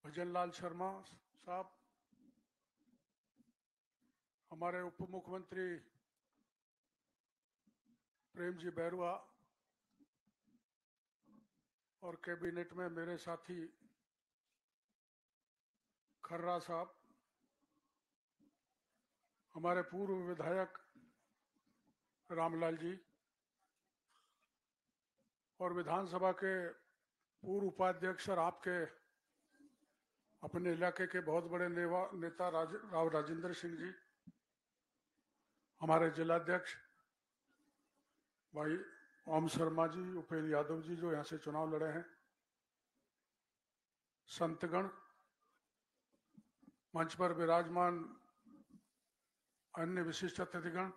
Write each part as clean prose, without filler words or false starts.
भजन लाल शर्मा साहब, हमारे उप मुख्यमंत्री प्रेम जी बैरुआ और कैबिनेट में मेरे साथी खर्रा साहब, हमारे पूर्व विधायक रामलाल जी और विधानसभा के पूर्व उपाध्यक्ष और आपके अपने इलाके के बहुत बड़े नेता राव राजेंद्र सिंह जी, हमारे जिलाध्यक्ष भाई ओम शर्मा जी, उपेंद्र यादव जी जो यहाँ से चुनाव लड़े हैं, संतगण, मंच पर विराजमान अन्य विशिष्ट अतिथिगण,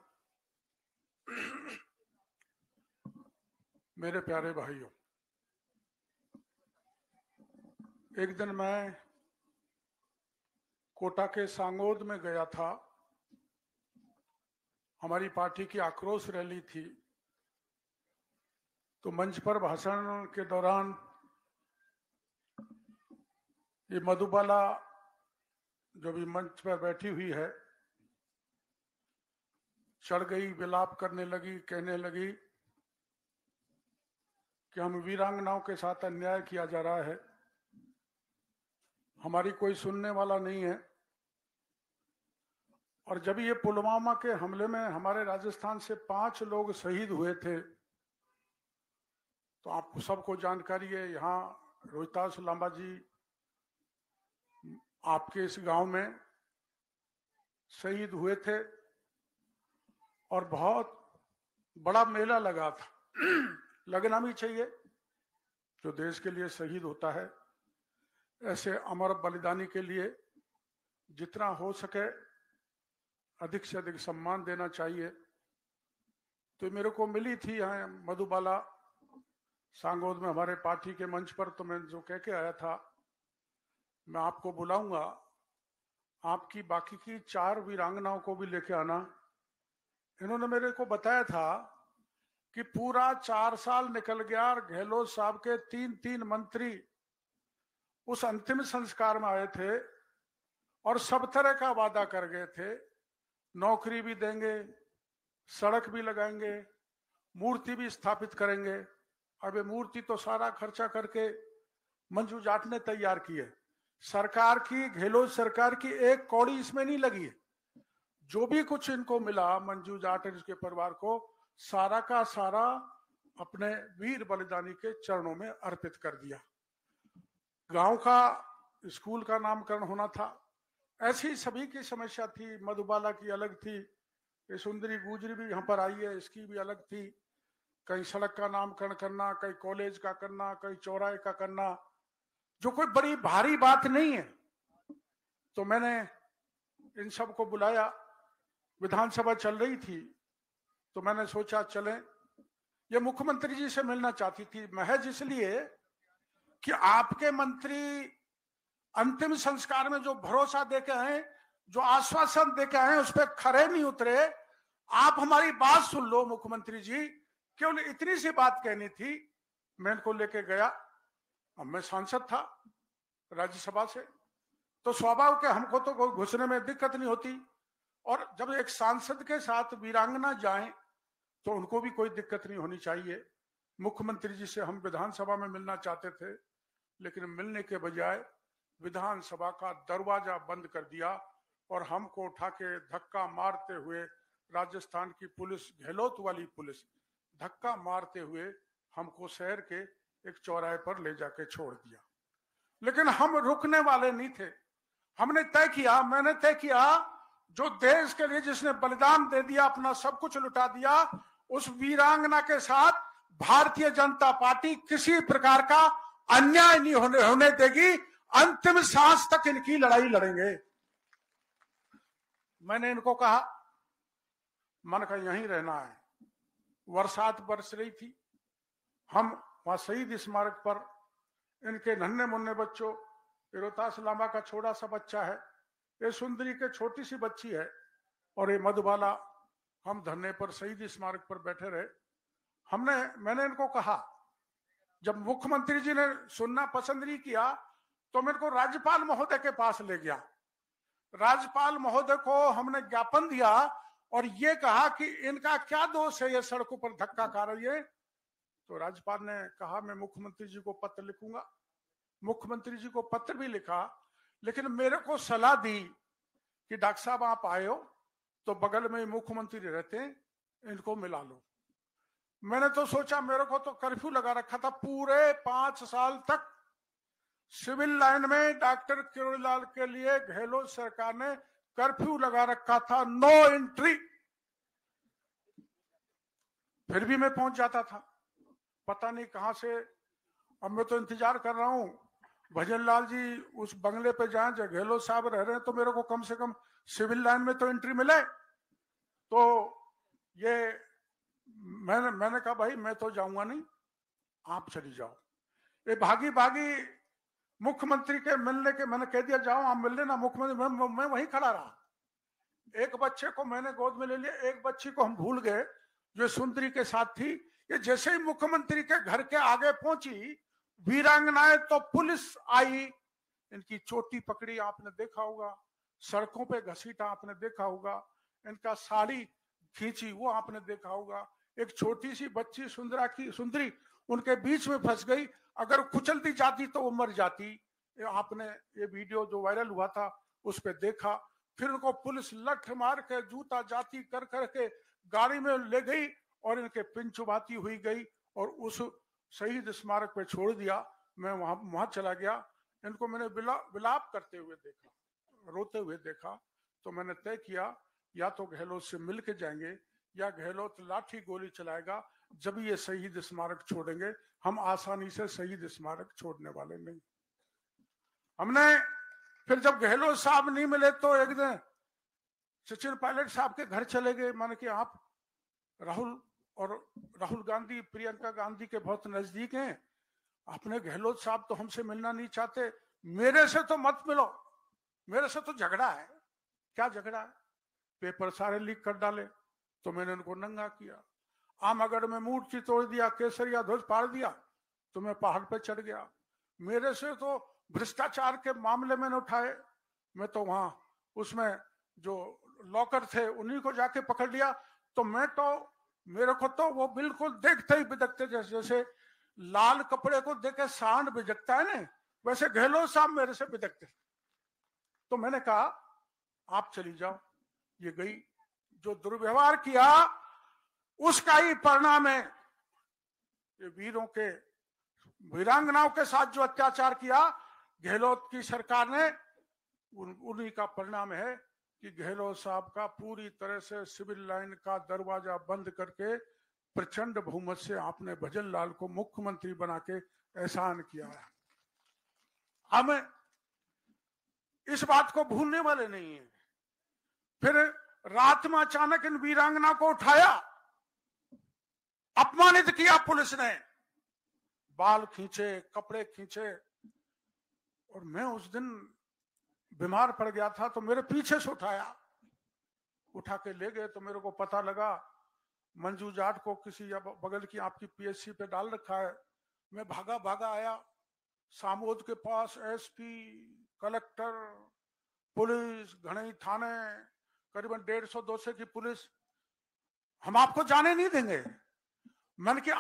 मेरे प्यारे भाइयों, एक दिन मैं कोटा के सांगोद में गया था। हमारी पार्टी की आक्रोश रैली थी, तो मंच पर भाषण के दौरान ये मधुबाला जो भी मंच पर बैठी हुई है चढ़ गई, विलाप करने लगी, कहने लगी कि हम वीरांगनाओं के साथ अन्याय किया जा रहा है, हमारी कोई सुनने वाला नहीं है। और जब ये पुलवामा के हमले में हमारे राजस्थान से 5 लोग शहीद हुए थे, तो आपको सबको जानकारी है, यहाँ रोहितास लांबा जी आपके इस गांव में शहीद हुए थे और बहुत बड़ा मेला लगा था। लगना भी चाहिए, जो देश के लिए शहीद होता है ऐसे अमर बलिदानी के लिए जितना हो सके अधिक से अधिक सम्मान देना चाहिए। तो मेरे को मिली थी यहाँ मधुबाला सांगोद में हमारे पार्टी के मंच पर, तो मैं जो कह के आया था, मैं आपको बुलाऊंगा, आपकी बाकी की 4 वीरांगनाओं को भी लेके आना। इन्होंने मेरे को बताया था कि पूरा 4 साल निकल गया और गहलोत साहब के 3 मंत्री उस अंतिम संस्कार में आए थे और सब तरह का वादा कर गए थे, नौकरी भी देंगे, सड़क भी लगाएंगे, मूर्ति भी स्थापित करेंगे। अब ये मूर्ति तो सारा खर्चा करके मंजू जाट ने तैयार की है, सरकार की, गहलोत सरकार की 1 कौड़ी इसमें नहीं लगी है। जो भी कुछ इनको मिला मंजू जाट और इसके परिवार को, सारा का सारा अपने वीर बलिदानी के चरणों में अर्पित कर दिया। गांव का स्कूल का नामकरण होना था, ऐसी सभी की समस्या थी। मधुबाला की अलग थी, ये सुंदरी गुजरी भी यहाँ पर आई है, इसकी भी अलग थी। कहीं सड़क का नामकरण करना, कहीं कॉलेज का करना, कहीं चौराहे का करना, जो कोई बड़ी भारी बात नहीं है। तो मैंने इन सबको बुलाया, विधानसभा चल रही थी, तो मैंने सोचा चलें। ये मुख्यमंत्री जी से मिलना चाहती थी महज इसलिए कि आपके मंत्री अंतिम संस्कार में जो भरोसा देके आए, जो आश्वासन देके आए, उस पर खरे नहीं उतरे। आप हमारी बात सुन लो मुख्यमंत्री जी, केवल इतनी सी बात कहनी थी। मैं इनको लेके गया, अब मैं सांसद था राज्यसभा से, तो स्वाभाविक है हमको तो कोई घुसने में दिक्कत नहीं होती, और जब एक सांसद के साथ वीरांगना जाएं तो उनको भी कोई दिक्कत नहीं होनी चाहिए। मुख्यमंत्री जी से हम विधानसभा में मिलना चाहते थे, लेकिन मिलने के बजाय विधानसभा का दरवाजा बंद कर दिया और हमको उठा के धक्का मारते हुए राजस्थान की पुलिस, गहलोत वाली पुलिस, धक्का मारते हुए हमको शहर के एक चौराहे पर ले जाके छोड़ दिया। लेकिन हम रुकने वाले नहीं थे। हमने तय किया, मैंने तय किया, जो देश के लिए जिसने बलिदान दे दिया, अपना सब कुछ लुटा दिया, उस वीरांगना के साथ भारतीय जनता पार्टी किसी प्रकार का अन्याय नहीं होने देगी। अंतिम सांस तक इनकी लड़ाई लड़ेंगे। मैंने इनको कहा, मन का यहीं रहना है। बरसात बरस रही थी, हम वहां शहीद स्मारक पर इनके नन्हे मुन्ने बच्चों, रोहतास लांबा का छोटा सा बच्चा है, ये सुंदरी के छोटी सी बच्ची है, और ये मधुबाला, हम धरने पर शहीद स्मारक पर बैठे रहे। मैंने इनको कहा, जब मुख्यमंत्री जी ने सुनना पसंद नहीं किया, तो मेरे को राज्यपाल महोदय के पास ले गया। राज्यपाल महोदय को हमने ज्ञापन दिया और ये कहा कि इनका क्या दोष है, ये सड़कों पर धक्का खा रही है। तो राज्यपाल ने कहा मैं मुख्यमंत्री जी को पत्र लिखूंगा। मुख्यमंत्री जी को पत्र भी लिखा, लेकिन मेरे को सलाह दी कि डॉक्टर साहब आप आए हो तो बगल में मुख्यमंत्री रहते हैं, इनको मिला लो। मैंने तो सोचा, मेरे को तो कर्फ्यू लगा रखा था, पूरे 5 साल तक सिविल लाइन में डॉक्टर किरोड़ीलाल के लिए गहलोत सरकार ने कर्फ्यू लगा रखा था, नो एंट्री। फिर भी मैं पहुंच जाता था, पता नहीं कहां से। अब मैं तो इंतजार कर रहा हूं भजन लाल जी उस बंगले पे जाएं जो गहलोत साहब रह रहे हैं, तो मेरे को कम से कम सिविल लाइन में तो एंट्री मिले। तो ये मैंने कहा भाई मैं तो जाऊंगा नहीं, आप चली जाओ। ये भागी भागी मुख्यमंत्री के मिलने के, मैंने कह दिया जाओ आप मिल लेना मुख्यमंत्री। मैं वहीं खड़ा रहा। एक बच्चे को मैंने गोद में ले लिया, एक बच्ची को हम भूल गए जो सुंदरी के साथ थी। ये जैसे ही मुख्यमंत्री के घर के आगे पहुंची वीरांगनाएं, तो पुलिस आई, इनकी चोटी पकड़ी आपने देखा होगा, सड़कों पे घसीटा आपने देखा होगा, इनका साड़ी खींची वो आपने देखा होगा। एक छोटी सी बच्ची सुंदरी उनके बीच में फंस गई, अगर कुचलती जाती तो वो मर जाती। आपने ये वीडियो जो वायरल हुआ था उस पर देखा। फिर उनको पुलिस लठ मार के जूता जाती कर करके गाड़ी में ले गई और इनके पिन चुबाती हुई गई और उस शहीद स्मारक पे छोड़ दिया। मैं वहां चला गया, इनको मैंने विलाप करते हुए देखा, रोते हुए देखा। तो मैंने तय किया या तो गहलोत से मिल के जाएंगे या गहलोत लाठी गोली चलाएगा, जब ये शहीद स्मारक छोड़ेंगे। हम आसानी से शहीद स्मारक छोड़ने वाले नहीं। हमने फिर जब गहलोत साहब नहीं मिले तो एक दिन सचिन पायलट साहब के घर चले गए। माने कि आप राहुल गांधी प्रियंका गांधी के बहुत नजदीक हैं, आपने गहलोत साहब तो हमसे मिलना नहीं चाहते, मेरे से तो मत मिलो, मेरे से तो झगड़ा है। क्या झगड़ा है? पेपर सारे लीक कर डाले तो मैंने उनको नंगा किया। आमगढ़ में मूर्ति तोड़ दिया, केसरिया ध्वज फाड़ दिया तो मैं पहाड़ पे चढ़ गया। मेरे से तो भ्रष्टाचार के मामले मैंने उठाए, मैं तो वहां उसमें जो लॉकर थे उन्हीं को जाके पकड़ लिया। तो मेरे को तो वो बिल्कुल देखते ही बिदकते, जैसे लाल कपड़े को देखे सांड बिदकता है ना, वैसे गहलोत साहब मेरे से बिदकते। तो मैंने कहा आप चली जाओ। ये गई, जो दुर्व्यवहार किया उसका ही परिणाम है। ये वीरांगनाओं के साथ जो अत्याचार किया गहलोत की सरकार ने, उन्हीं का परिणाम है कि गहलोत साहब का पूरी तरह से सिविल लाइन का दरवाजा बंद करके प्रचंड बहुमत से आपने भजन लाल को मुख्यमंत्री बना के एहसान किया है। हम इस बात को भूलने वाले नहीं है। फिर रात में अचानक इन वीरांगना को उठाया, अपमानित किया पुलिस ने, बाल खींचे, कपड़े खींचे। और मैं उस दिन बीमार पड़ गया था तो मेरे पीछे से उठा के ले गए। तो मेरे को पता लगा मंजू जाट को किसी बगल की आपकी पीएचसी पे डाल रखा है। मैं भागा आया सामोद के पास, एसपी, कलेक्टर, पुलिस, घणई थाने, करीबन 150-200 की पुलिस। हम आपको जाने नहीं देंगे। मैंने कि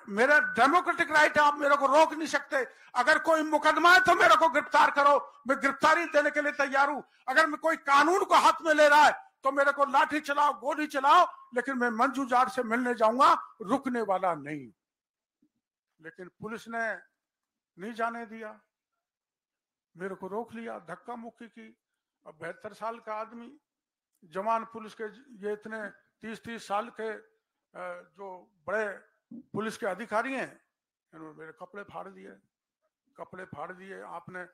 मेरा डेमोक्रेटिक राइट है, आप मेरे को रोक नहीं सकते। अगर कोई मुकदमा है तो मेरे को गिरफ्तार करो, मैं गिरफ्तारी देने के लिए तैयार हूं। अगर मैं कोई कानून को हाथ में ले रहा है तो मेरे को लाठी चलाओ, गोली चलाओ, लेकिन मैं मंजू जाट से मिलने जाऊंगा, रुकने वाला नहीं। लेकिन पुलिस ने नहीं जाने दिया, मेरे को रोक लिया, धक्का मुक्की की। अब 72 साल का आदमी, जवान पुलिस के, ये इतने 30-30 साल के जो बड़े पुलिस के अधिकारी हैं, इन्होंने मेरे कपड़े फाड़ दिए। आपने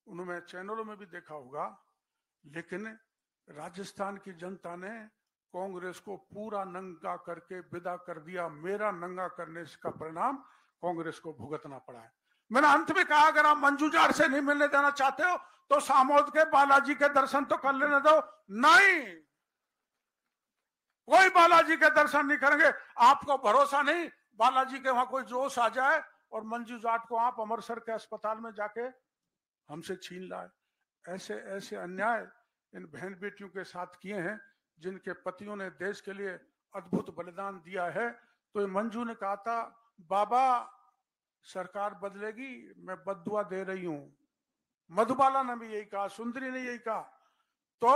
उन्होंने चैनलों में भी देखा होगा। लेकिन राजस्थान की जनता ने कांग्रेस को पूरा नंगा करके विदा कर दिया। मेरा नंगा करने का परिणाम कांग्रेस को भुगतना पड़ा है। मैंने अंत में कहा अगर आप मंजू जाट से नहीं मिलने देना चाहते हो तो सामोद के बालाजी के दर्शन तो कर लेने दो। नहीं, कोई बालाजी के दर्शन नहीं करेंगे। आपको भरोसा नहीं बालाजी के वहां कोई जोश आ जाए और मंजू जाट को आप अमृतसर के अस्पताल में जाके हमसे छीन लाए। ऐसे ऐसे अन्याय इन बहन बेटियों के साथ किए हैं जिनके पतियों ने देश के लिए अद्भुत बलिदान दिया है। तो ये मंजू ने कहा था, बाबा सरकार बदलेगी, मैं बद्दुआ दे रही हूं। मधुबाला ने भी यही कहा, सुंदरी ने यही कहा। तो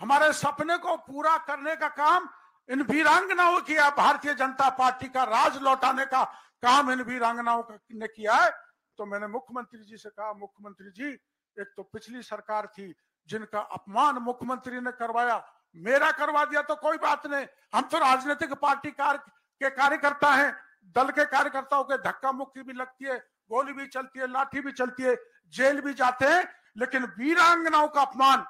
हमारे सपने को पूरा करने का काम इन वीरांगनाओं किया। भारतीय जनता पार्टी का राज लौटाने का काम इन वीरांगनाओं ने किया है। तो मैंने मुख्यमंत्री जी से कहा, मुख्यमंत्री जी, एक तो पिछली सरकार थी जिनका अपमान मुख्यमंत्री ने करवाया, मेरा करवा दिया तो कोई बात नहीं, हम तो राजनीतिक पार्टी के कार्यकर्ता हैं, दल के कार्यकर्ताओं के धक्का मुक्की भी लगती है, गोली भी चलती है, लाठी भी चलती है, जेल भी जाते हैं, लेकिन वीरांगनाओं का अपमान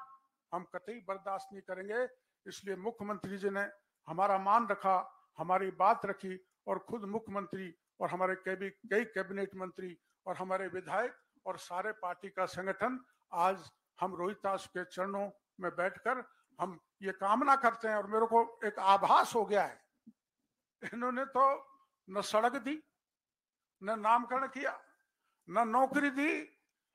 हम कतई बर्दाश्त नहीं करेंगे। इसलिए मुख्यमंत्री जी ने हमारा मान रखा, हमारी बात रखी, और खुद मुख्यमंत्री और हमारे कई कैबिनेट मंत्री और हमारे विधायक और सारे पार्टी का संगठन आज हम रोहितास के चरणों में बैठकर हम ये कामना करते हैं। और मेरे को एक आभास हो गया है, इन्होंने तो न सड़क दी, न नामकरण किया, न नौकरी दी,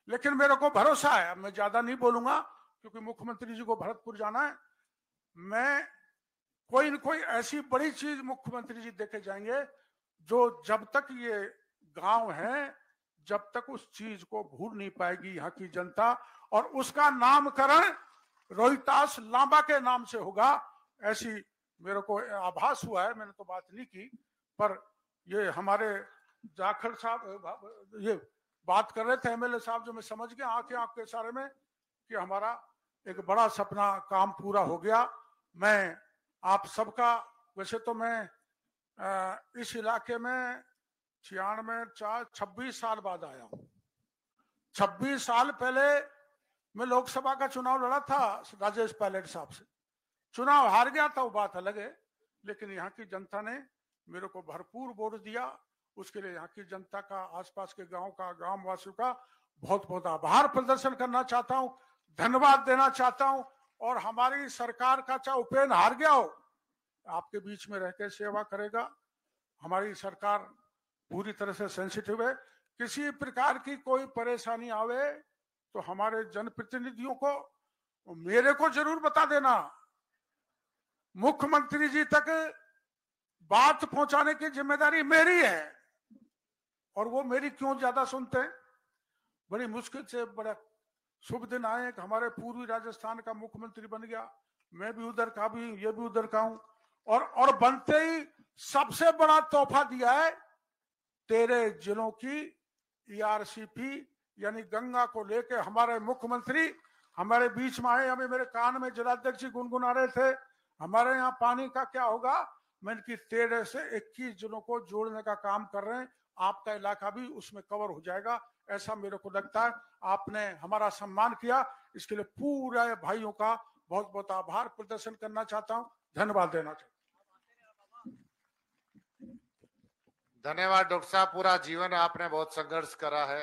लेकिन मेरे को भरोसा है, मैं ज्यादा नहीं बोलूंगा क्योंकि मुख्यमंत्री जी को भरतपुर जाना है, मैं कोई न कोई ऐसी बड़ी चीज मुख्यमंत्री जी देके जाएंगे जो जब तक ये गांव है जब तक उस चीज को भूल नहीं पाएगी यहाँ की जनता, और उसका नामकरण रोहितास लांबा के नाम से होगा, ऐसी मेरे को आभास हुआ है। मैंने तो बात नहीं की, पर ये हमारे जाखड़ साहब ये बात कर रहे थे, एमएलए साहब, जो मैं समझ गया आंखें आंख के इशारे में कि हमारा एक बड़ा सपना काम पूरा हो गया। मैं आप सबका, वैसे तो मैं इस इलाके में 26 साल बाद आया हूं। 26 साल पहले मैं लोकसभा का चुनाव लड़ा था राजेश पायलट साहब से, चुनाव हार गया था, वो बात अलग है, लेकिन यहाँ की जनता ने मेरे को भरपूर वोट दिया। उसके लिए यहाँ की जनता का, आसपास के गांव का, गांव वासियों का बहुत बहुत आभार प्रदर्शन करना चाहता हूं, धन्यवाद देना चाहता हूं। और हमारी सरकार का, चाहे उपेंद्र हार गया हो, आपके बीच में रहकर सेवा करेगा। हमारी सरकार पूरी तरह से सेंसिटिव है, किसी प्रकार की कोई परेशानी आवे तो हमारे जनप्रतिनिधियों को, मेरे को जरूर बता देना, मुख्यमंत्री जी तक बात पहुंचाने की जिम्मेदारी मेरी है। और वो मेरी क्यों ज्यादा सुनते हैं, बड़ी मुश्किल से बड़ा शुभ दिन आए कि हमारे पूर्वी राजस्थान का मुख्यमंत्री बन गया, मैं भी उधर का भी, ये भी उधर का हूं, और बनते ही सबसे बड़ा तोहफा दिया है, तेरे जिलों की ईआरसीपी यानी गंगा को लेके हमारे मुख्यमंत्री हमारे बीच में आए। हमें, मेरे कान में जिलाध्यक्ष जी गुनगुना रहे थे, हमारे यहाँ पानी का क्या होगा, मैं इनकी 13 से 21 जिलों को जोड़ने का काम कर रहे हैं, आपका इलाका भी उसमें कवर हो जाएगा, ऐसा मेरे को लगता है। आपने हमारा सम्मान किया, इसके लिए पूरे भाइयों का बहुत बहुत आभार प्रदर्शन करना चाहता हूं, धन्यवाद देना चाहता हूं। धन्यवाद डॉक्टर साहब, पूरा जीवन आपने बहुत संघर्ष करा है।